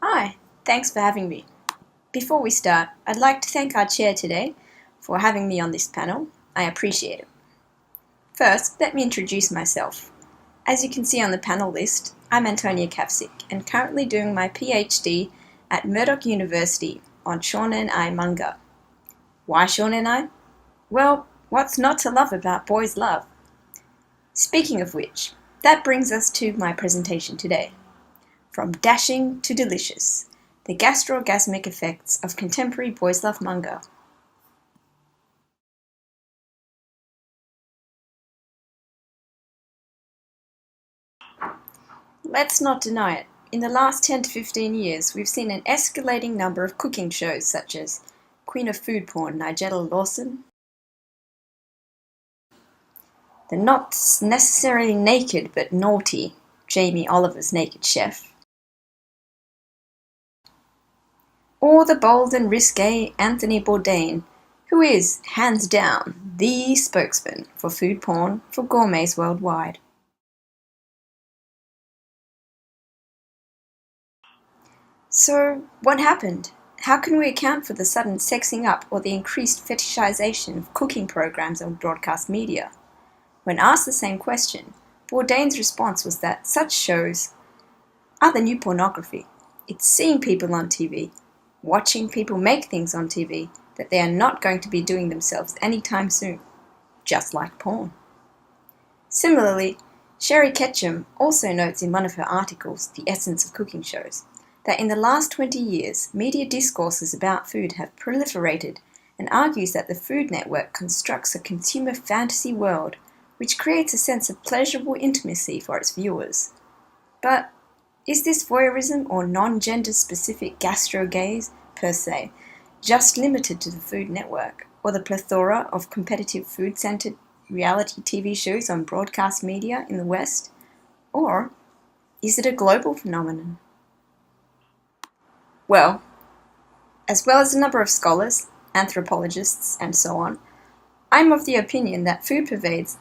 Hi, thanks for having me. Before we start, I'd like to thank our chair today for having me on this panel. I appreciate it. First, let me introduce myself. As you can see on the panel list, I'm Antonia Kavcic and currently doing my PhD at Murdoch University on Shonenai manga. Why Shonenai? Well, what's not to love about boys' love? Speaking of which, that brings us to my presentation today. From dashing to delicious, the gastroorgasmic effects of contemporary boys' love manga. Let's not deny it, in the last 10 to 15 years we've seen an escalating number of cooking shows such as Queen of Food Porn Nigella Lawson, the not necessarily naked but naughty Jamie Oliver's Naked Chef, or the bold and risque Anthony Bourdain, who is, hands down, the spokesman for food porn for gourmets worldwide. So, what happened? How can we account for the sudden sexing up or the increased fetishization of cooking programs on broadcast media? When asked the same question, Bourdain's response was that such shows are the new pornography. It's seeing people on TV, watching people make things on TV that they are not going to be doing themselves anytime soon, just like porn. Similarly, Sherry Ketchum also notes in one of her articles, The Essence of Cooking Shows, that in the last 20 years, media discourses about food have proliferated and argues that the Food Network constructs a consumer fantasy world which creates a sense of pleasurable intimacy for its viewers. But is this voyeurism or non-gender specific gastro-gaze, per se, just limited to the Food Network or the plethora of competitive food-centered reality TV shows on broadcast media in the West? Or is it a global phenomenon? Well as a number of scholars, anthropologists, and so on, I'm of the opinion that food pervades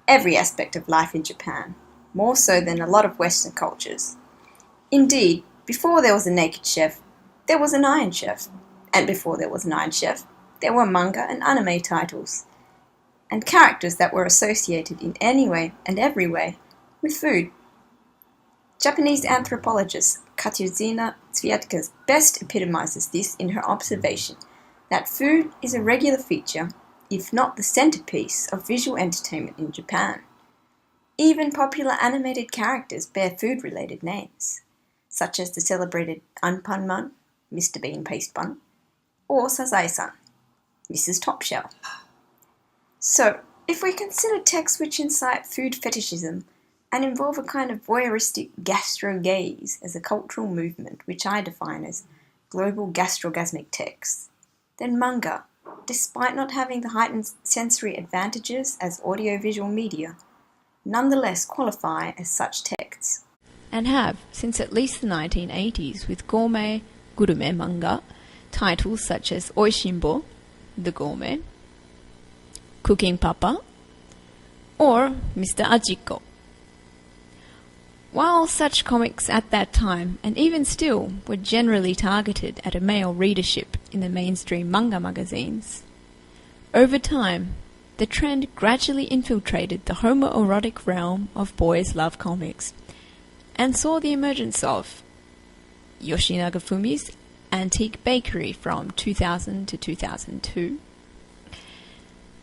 every aspect of life in Japan, more so than a lot of Western cultures. Indeed, before there was a Naked Chef, there was an Iron Chef, and before there was an Iron Chef, there were manga and anime titles, and characters that were associated in any way and every way with food. Japanese anthropologist Katarzyna Zwiadka best epitomizes this in her observation that food is a regular feature, if not the centerpiece, of visual entertainment in Japan. Even popular animated characters bear food-related names, such as the celebrated Anpanman, Mr. Bean Paste Bun, or Sazae-san, Mrs. Topshell. So, if we consider texts which incite food fetishism and involve a kind of voyeuristic gastro-gaze as a cultural movement which I define as global gastrogasmic texts, then manga, despite not having the heightened sensory advantages as audiovisual media, nonetheless qualify as such texts. And have since at least the 1980s with gourmet gurume manga, titles such as Oishimbo, The Gourmet, Cooking Papa, or Mr. Ajiko. While such comics at that time, and even still, were generally targeted at a male readership in the mainstream manga magazines, over time, the trend gradually infiltrated the homoerotic realm of boys' love comics and saw the emergence of Yoshinaga Fumi's Antique Bakery from 2000 to 2002.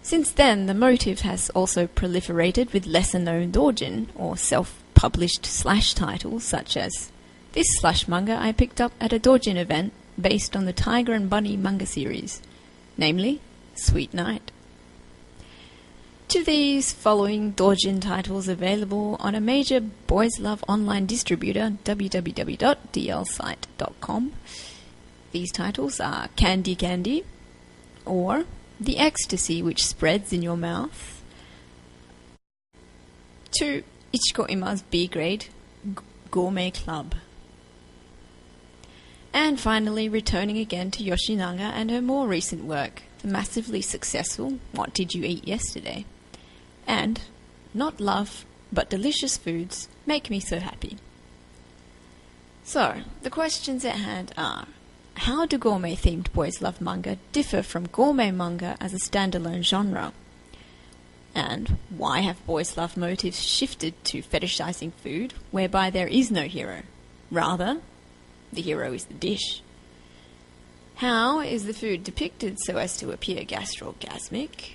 Since then, the motive has also proliferated with lesser-known doujin, or self-published slash titles, such as this slash manga I picked up at a doujin event based on the Tiger and Bunny manga series, namely Sweet Night. To these following doujin titles available on a major boys' love online distributor, www.dlsite.com. These titles are Candy Candy, or The Ecstasy Which Spreads in Your Mouth, to Ichiko Ima's B-grade Gourmet Club. And finally, returning again to Yoshinaga and her more recent work, the massively successful What Did You Eat Yesterday? And Not Love, but Delicious Foods Make Me So Happy. So, the questions at hand are: how do gourmet-themed boys love manga differ from gourmet manga as a standalone genre? And why have boys love motifs shifted to fetishizing food, whereby there is no hero? Rather, the hero is the dish. How is the food depicted so as to appear gastroorgasmic?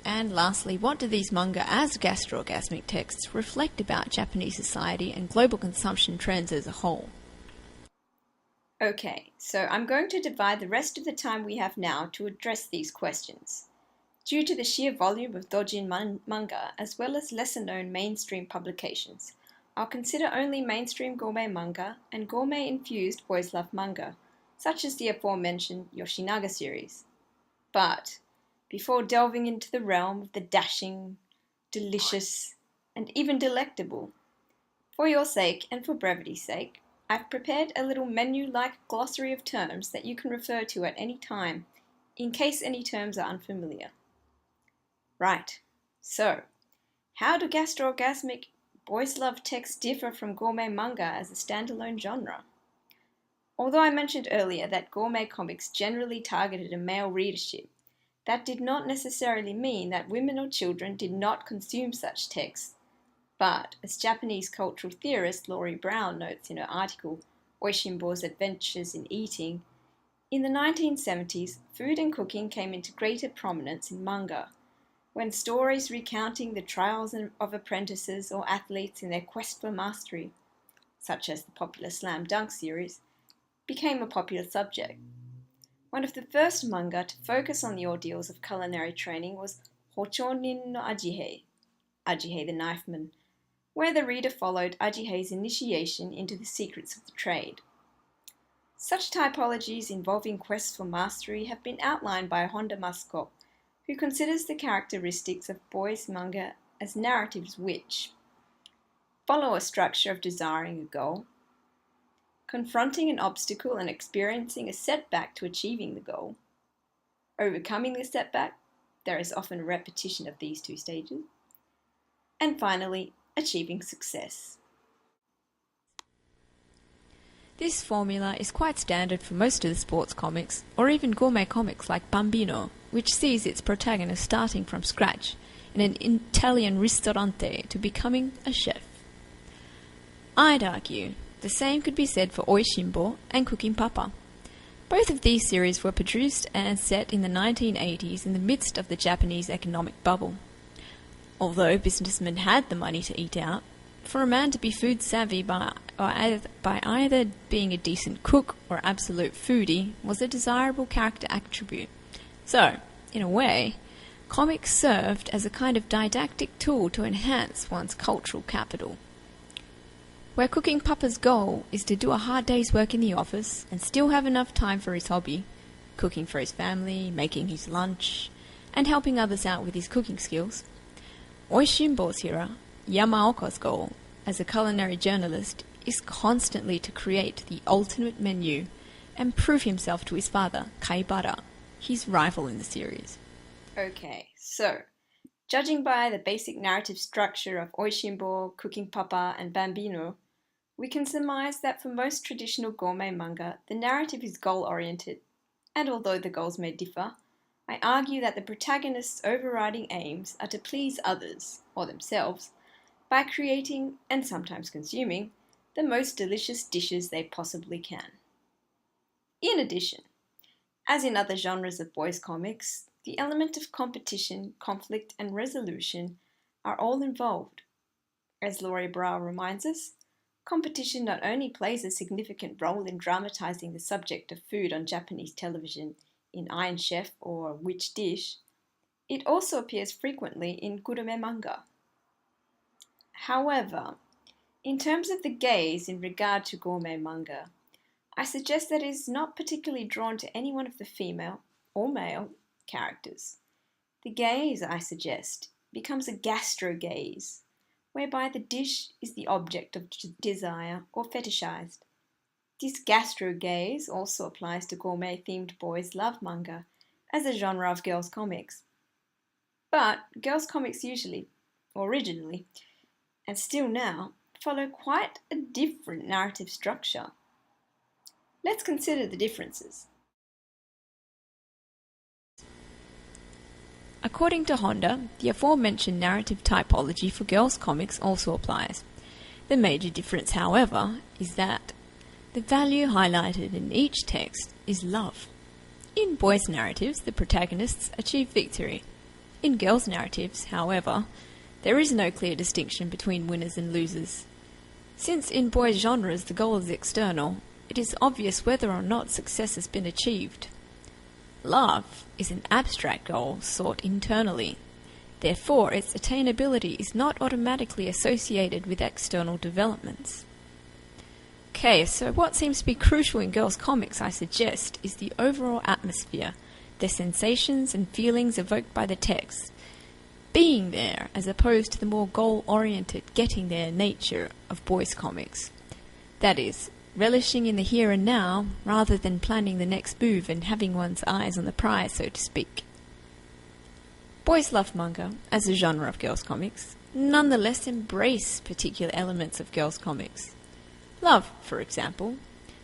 And lastly, what do these manga as gastroorgasmic texts reflect about Japanese society and global consumption trends as a whole? Okay, so I'm going to divide the rest of the time we have now to address these questions. Due to the sheer volume of doujin manga, as well as lesser-known mainstream publications, I'll consider only mainstream gourmet manga and gourmet-infused boys love manga, such as the aforementioned Yoshinaga series. But before delving into the realm of the dashing, delicious, and even delectable, for your sake and for brevity's sake, I've prepared a little menu-like glossary of terms that you can refer to at any time, in case any terms are unfamiliar. Right, so, how do gastroorgasmic boys love texts differ from gourmet manga as a standalone genre? Although I mentioned earlier that gourmet comics generally targeted a male readership, that did not necessarily mean that women or children did not consume such texts. But, as Japanese cultural theorist Laurie Brown notes in her article Oishinbo's Adventures in Eating, in the 1970s, food and cooking came into greater prominence in manga, when stories recounting the trials of apprentices or athletes in their quest for mastery, such as the popular Slam Dunk series, became a popular subject. One of the first manga to focus on the ordeals of culinary training was Hochonin no Ajihei, Ajihei the Knifeman, where the reader followed Ajihei's initiation into the secrets of the trade. Such typologies involving quests for mastery have been outlined by Honda Masuko, who considers the characteristics of boys' manga as narratives which follow a structure of desiring a goal, confronting an obstacle and experiencing a setback to achieving the goal, overcoming the setback, there is often a repetition of these two stages, and finally, achieving success. This formula is quite standard for most of the sports comics, or even gourmet comics like Bambino, which sees its protagonist starting from scratch in an Italian ristorante to becoming a chef. I'd argue the same could be said for Oishimbo and Cooking Papa. Both of these series were produced and set in the 1980s in the midst of the Japanese economic bubble. Although businessmen had the money to eat out, for a man to be food savvy by either being a decent cook or absolute foodie was a desirable character attribute. So, in a way, comics served as a kind of didactic tool to enhance one's cultural capital. Where Cooking Papa's goal is to do a hard day's work in the office and still have enough time for his hobby, cooking for his family, making his lunch, and helping others out with his cooking skills, Oishimbo's hero, Yamaoka's goal, as a culinary journalist, is constantly to create the ultimate menu and prove himself to his father, Kaibara, his rival in the series. Okay, so, judging by the basic narrative structure of Oishimbo, Cooking Papa, and Bambino, we can surmise that for most traditional gourmet manga, the narrative is goal-oriented, and although the goals may differ, I argue that the protagonist's overriding aims are to please others, or themselves, by creating, and sometimes consuming, the most delicious dishes they possibly can. In addition, as in other genres of boys' comics, the element of competition, conflict, and resolution are all involved. As Laurie Brown reminds us, competition not only plays a significant role in dramatizing the subject of food on Japanese television in Iron Chef or Which Dish, it also appears frequently in gourmet manga. However, in terms of the gaze in regard to gourmet manga, I suggest that it is not particularly drawn to any one of the female or male characters. The gaze, I suggest, becomes a gastro gaze, whereby the dish is the object of desire or fetishized. This gastro gaze also applies to gourmet-themed boys' love manga as a genre of girls' comics. But girls' comics usually, or originally, and still now, follow quite a different narrative structure. Let's consider the differences. According to Honda, the aforementioned narrative typology for girls' comics also applies. The major difference, however, is that the value highlighted in each text is love. In boys' narratives, the protagonists achieve victory. In girls' narratives, however, there is no clear distinction between winners and losers. Since in boys' genres the goal is external, it is obvious whether or not success has been achieved. Love is an abstract goal sought internally. Therefore, its attainability is not automatically associated with external developments. Okay, so what seems to be crucial in girls' comics, I suggest, is the overall atmosphere, the sensations and feelings evoked by the text, being there as opposed to the more goal-oriented getting there nature of boys' comics. That is, relishing in the here and now rather than planning the next move and having one's eyes on the prize, so to speak. Boys love manga as a genre of girls' comics, nonetheless embrace particular elements of girls' comics. Love, for example,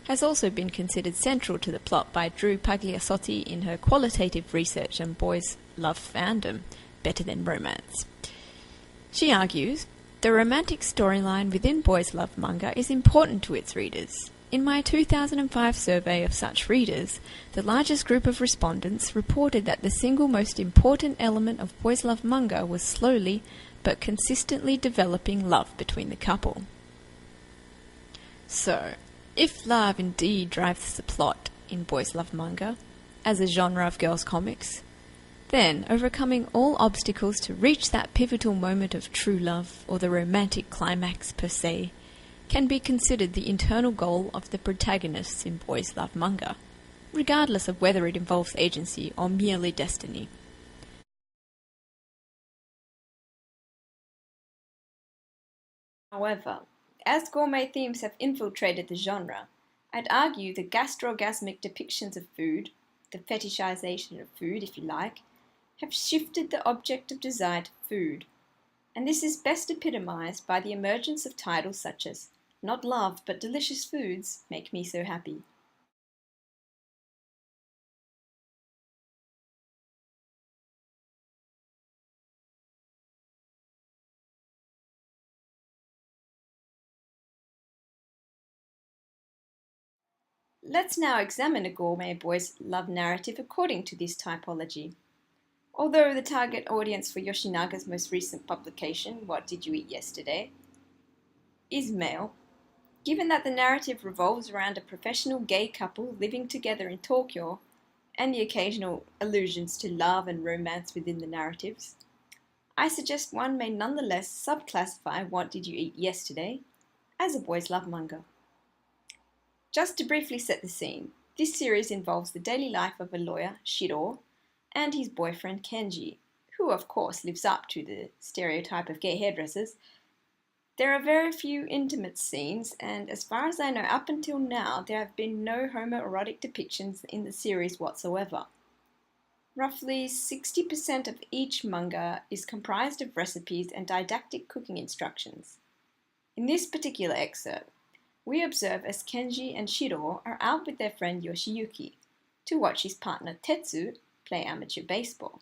has also been considered central to the plot by Drew Pagliasotti in her qualitative research on boys love fandom, Better Than Romance. She argues, the romantic storyline within boys love manga is important to its readers. In my 2005 survey of such readers, the largest group of respondents reported that the single most important element of boys love manga was slowly but consistently developing love between the couple. So, if love indeed drives the plot in boys love manga, as a genre of girls' comics, then overcoming all obstacles to reach that pivotal moment of true love, or the romantic climax per se, can be considered the internal goal of the protagonists in boys love manga, regardless of whether it involves agency or merely destiny. However, as gourmet themes have infiltrated the genre, I'd argue the gastrorgasmic depictions of food, the fetishization of food if you like, have shifted the object of desire to food, and this is best epitomized by the emergence of titles such as Not Love but Delicious Foods Make Me So Happy. Let's now examine a gourmet boys' love narrative according to this typology. Although the target audience for Yoshinaga's most recent publication, What Did You Eat Yesterday?, is male, given that the narrative revolves around a professional gay couple living together in Tokyo, and the occasional allusions to love and romance within the narratives, I suggest one may nonetheless subclassify What Did You Eat Yesterday? As a boys' love manga. Just to briefly set the scene, this series involves the daily life of a lawyer, Shiro, and his boyfriend Kenji, who of course lives up to the stereotype of gay hairdressers. There are very few intimate scenes, and as far as I know up until now there have been no homoerotic depictions in the series whatsoever. Roughly 60% of each manga is comprised of recipes and didactic cooking instructions. In this particular excerpt, we observe as Kenji and Shiro are out with their friend Yoshiyuki to watch his partner Tetsu play amateur baseball.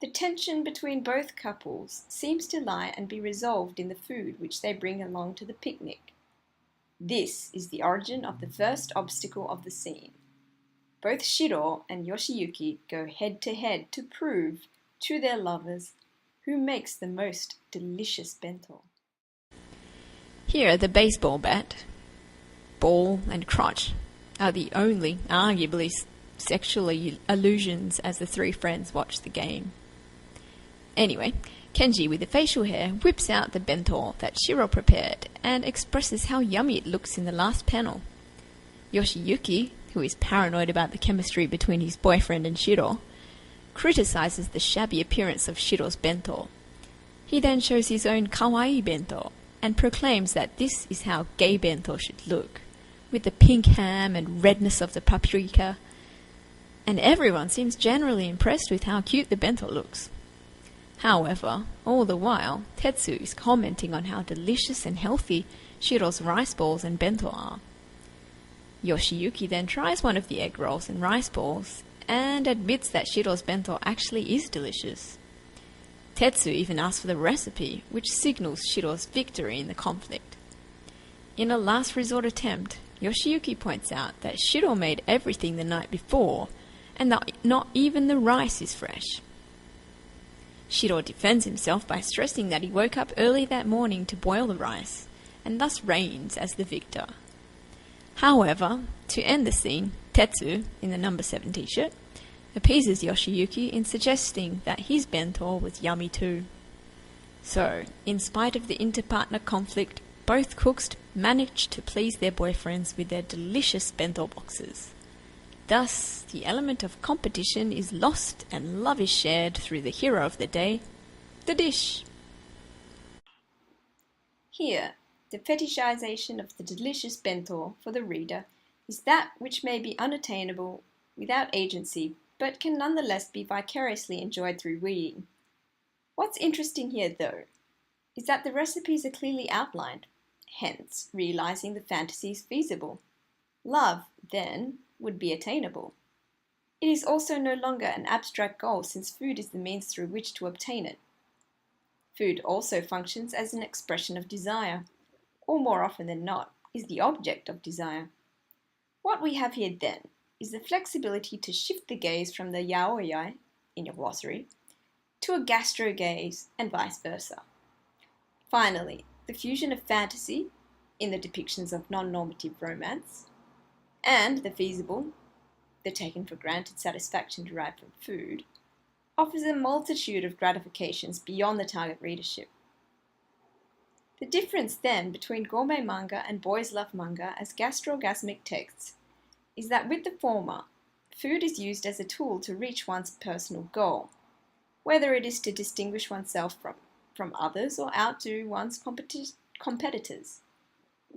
The tension between both couples seems to lie and be resolved in the food which they bring along to the picnic. This is the origin of the first obstacle of the scene. Both Shiro and Yoshiyuki go head to head to prove to their lovers who makes the most delicious bento. Here, the baseball bat, ball, and crotch are the only, arguably, sexual allusions as the three friends watch the game. Anyway, Kenji with the facial hair whips out the bento that Shiro prepared and expresses how yummy it looks in the last panel. Yoshiyuki, who is paranoid about the chemistry between his boyfriend and Shiro, criticizes the shabby appearance of Shiro's bento. He then shows his own kawaii bento and proclaims that this is how gay bento should look, with the pink ham and redness of the paprika, and everyone seems generally impressed with how cute the bento looks. However, all the while, Tetsu is commenting on how delicious and healthy Shiro's rice balls and bento are. Yoshiyuki then tries one of the egg rolls and rice balls and admits that Shiro's bento actually is delicious. Tetsu even asks for the recipe, which signals Shiro's victory in the conflict. In a last resort attempt, Yoshiyuki points out that Shiro made everything the night before and that not even the rice is fresh. Shiro defends himself by stressing that he woke up early that morning to boil the rice, and thus reigns as the victor. However, to end the scene, Tetsu, in the number 7 t-shirt, appeases Yoshiyuki in suggesting that his bento was yummy too. So, in spite of the inter-partner conflict, both cooks managed to please their boyfriends with their delicious bento boxes. Thus, the element of competition is lost and love is shared through the hero of the day, the dish. Here, the fetishization of the delicious bento for the reader is that which may be unattainable without agency, but can nonetheless be vicariously enjoyed through reading. What's interesting here, though, is that the recipes are clearly outlined, hence realizing the fantasy is feasible. Love, then, would be attainable. It is also no longer an abstract goal since food is the means through which to obtain it. Food also functions as an expression of desire, or more often than not, is the object of desire. What we have here then is the flexibility to shift the gaze from the yaoi in your glossary to a gastro gaze and vice versa. Finally, the fusion of fantasy in the depictions of non-normative romance and the feasible, the taken for granted satisfaction derived from food, offers a multitude of gratifications beyond the target readership. The difference then between gourmet manga and boys love manga as gastrogasmic texts is that with the former, food is used as a tool to reach one's personal goal, whether it is to distinguish oneself from others or outdo one's competitors.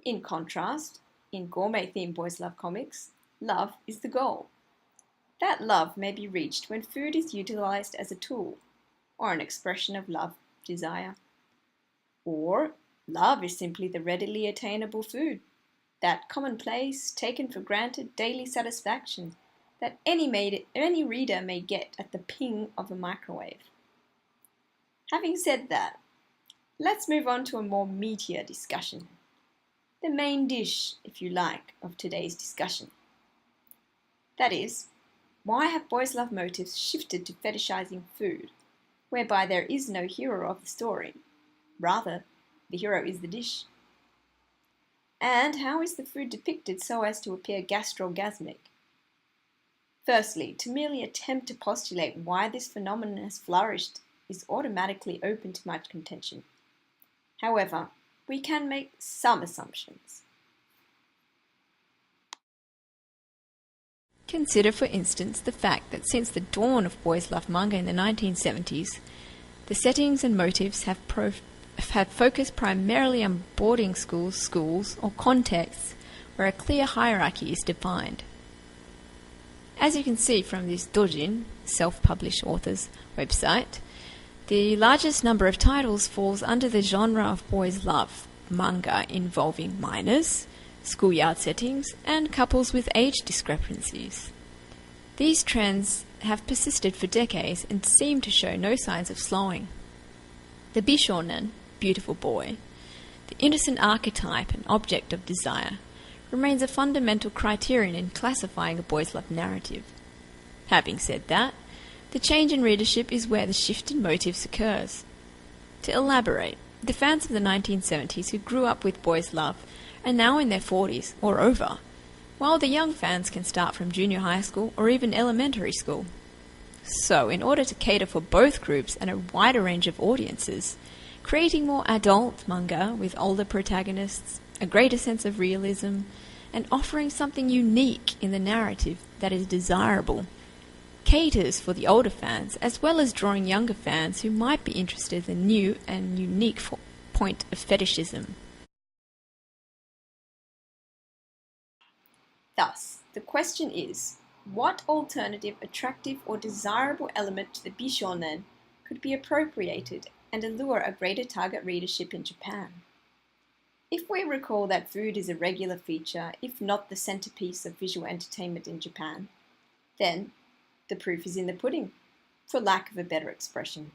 In contrast, in gourmet-themed boys love comics, love is the goal. That love may be reached when food is utilized as a tool, or an expression of love desire. Or love is simply the readily attainable food, that commonplace, taken for granted daily satisfaction that any reader may get at the ping of a microwave. Having said that, let's move on to a more meatier discussion. The main dish, if you like, of today's discussion. That is, why have boys' love motifs shifted to fetishizing food, whereby there is no hero of the story? Rather, the hero is the dish. And how is the food depicted so as to appear gastrogasmic? Firstly, to merely attempt to postulate why this phenomenon has flourished is automatically open to much contention. However, we can make some assumptions. Consider, for instance, the fact that since the dawn of boys love manga in the 1970s, the settings and motifs have focused primarily on boarding schools, or contexts where a clear hierarchy is defined. As you can see from this Dojin, self-published author's website, the largest number of titles falls under the genre of boys love manga involving minors, schoolyard settings, and couples with age discrepancies. These trends have persisted for decades and seem to show no signs of slowing. The Bishonen, beautiful boy, the innocent archetype and object of desire, remains a fundamental criterion in classifying a boys' love narrative. Having said that, the change in readership is where the shift in motives occurs. To elaborate, the fans of the 1970s who grew up with boys' love are now in their 40s or over, while the young fans can start from junior high school or even elementary school. So, in order to cater for both groups and a wider range of audiences, creating more adult manga with older protagonists, a greater sense of realism, and offering something unique in the narrative that is desirable, caters for the older fans as well as drawing younger fans who might be interested in the new and unique point of fetishism. Thus, the question is, what alternative, attractive, or desirable element to the Bishonen could be appropriated and allure a greater target readership in Japan. If we recall that food is a regular feature, if not the centerpiece of visual entertainment in Japan, then the proof is in the pudding, for lack of a better expression.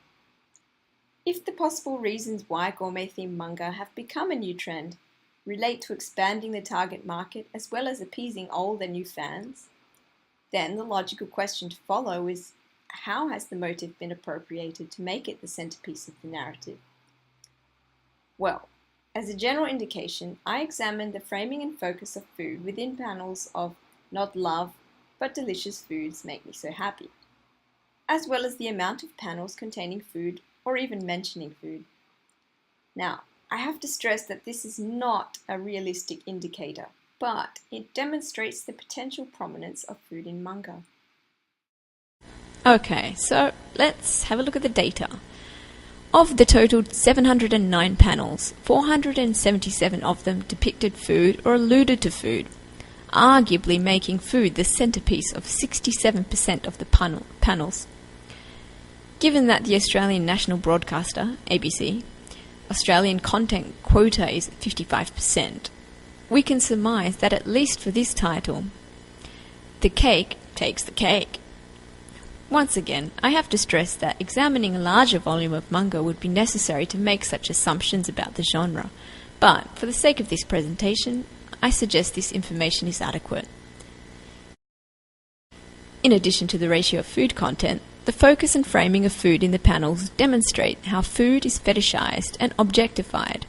If the possible reasons why gourmet-themed manga have become a new trend relate to expanding the target market as well as appeasing old and new fans, then the logical question to follow is, how has the motif been appropriated to make it the centerpiece of the narrative? Well, as a general indication, I examined the framing and focus of food within panels of Not Love, but Delicious Foods Make Me So Happy, as well as the amount of panels containing food or even mentioning food. Now, I have to stress that this is not a realistic indicator, but it demonstrates the potential prominence of food in manga. Okay, so let's have a look at the data. Of the total 709 panels, 477 of them depicted food or alluded to food, arguably making food the centerpiece of 67% of the panels. Given that the Australian national broadcaster, ABC, Australian content quota is 55%, we can surmise that at least for this title, the cake takes the cake. Once again, I have to stress that examining a larger volume of manga would be necessary to make such assumptions about the genre, but for the sake of this presentation, I suggest this information is adequate. In addition to the ratio of food content, the focus and framing of food in the panels demonstrate how food is fetishized and objectified.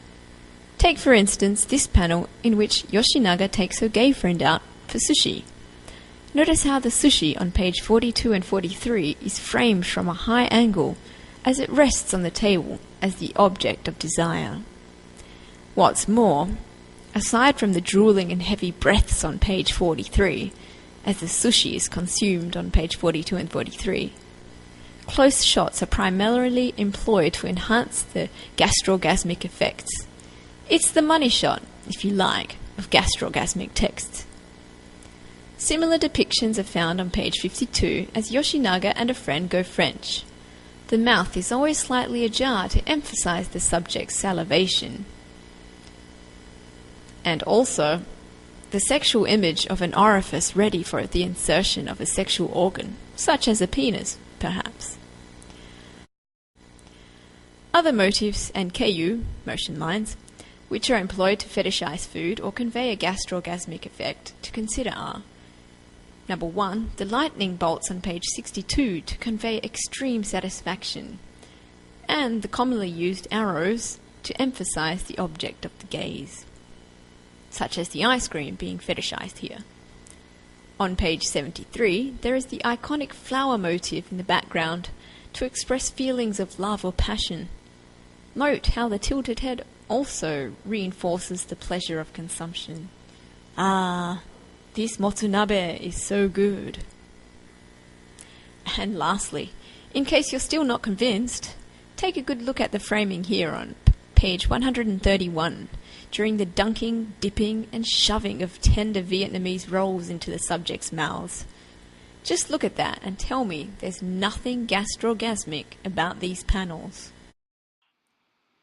Take for instance this panel in which Yoshinaga takes her gay friend out for sushi. Notice how the sushi on page 42 and 43 is framed from a high angle as it rests on the table as the object of desire. What's more, aside from the drooling and heavy breaths on page 43, as the sushi is consumed on page 42 and 43, close shots are primarily employed to enhance the gastrorgasmic effects. It's the money shot, if you like, of gastrorgasmic texts. Similar depictions are found on page 52 as Yoshinaga and a friend go French. The mouth is always slightly ajar to emphasize the subject's salivation. And also, the sexual image of an orifice ready for the insertion of a sexual organ, such as a penis, perhaps. Other motifs and keiyu, motion lines, which are employed to fetishize food or convey a gastrorgasmic effect to consider are: Number 1, the lightning bolts on page 62 to convey extreme satisfaction, and the commonly used arrows to emphasize the object of the gaze, such as the ice cream being fetishized here. On page 73, there is the iconic flower motif in the background to express feelings of love or passion. Note how the tilted head also reinforces the pleasure of consumption. Ah, this motunabe is so good. And lastly, in case you're still not convinced, take a good look at the framing here on page 131, during the dunking, dipping and shoving of tender Vietnamese rolls into the subject's mouths. Just look at that and tell me there's nothing gastrorgasmic about these panels.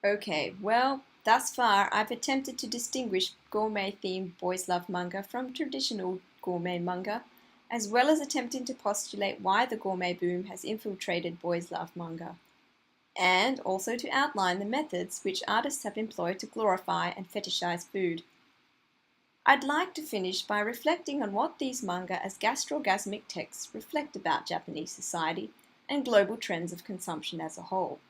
Okay, well, thus far I've attempted to distinguish gourmet-themed boys love manga from traditional gourmet manga, as well as attempting to postulate why the gourmet boom has infiltrated boys love manga, and also to outline the methods which artists have employed to glorify and fetishize food. I'd like to finish by reflecting on what these manga as gastrorgasmic texts reflect about Japanese society and global trends of consumption as a whole.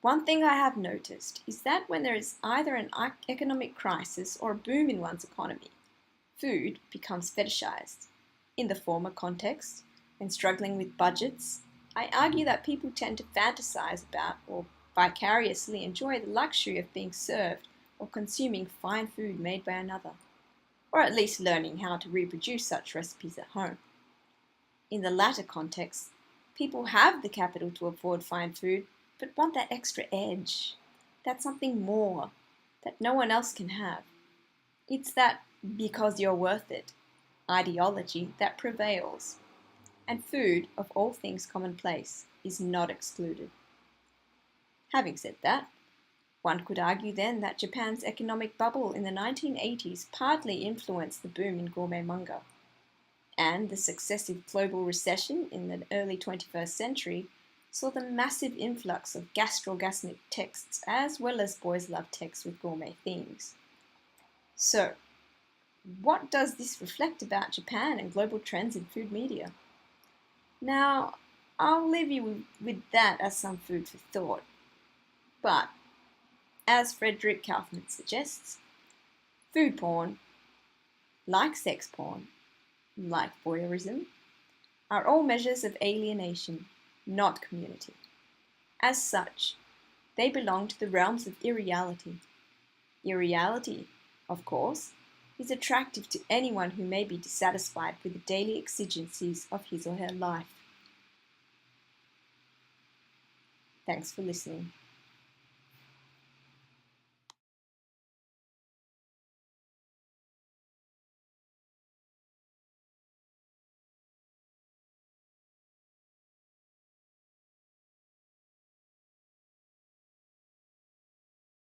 One thing I have noticed is that when there is either an economic crisis or a boom in one's economy, food becomes fetishized. In the former context, when struggling with budgets, I argue that people tend to fantasize about or vicariously enjoy the luxury of being served or consuming fine food made by another, or at least learning how to reproduce such recipes at home. In the latter context, people have the capital to afford fine food, but want that extra edge, that something more, that no one else can have. It's that because you're worth it ideology that prevails. And food, of all things commonplace, is not excluded. Having said that, one could argue then that Japan's economic bubble in the 1980s partly influenced the boom in gourmet manga, and the successive global recession in the early 21st century saw the massive influx of gastrorgasmic texts as well as boys' love texts with gourmet themes. So, what does this reflect about Japan and global trends in food media? Now, I'll leave you with that as some food for thought. But, as Frederick Kaufman suggests, food porn, like sex porn, like voyeurism, are all measures of alienation, not community. As such, they belong to the realms of irreality. Irreality, of course, is attractive to anyone who may be dissatisfied with the daily exigencies of his or her life. Thanks for listening.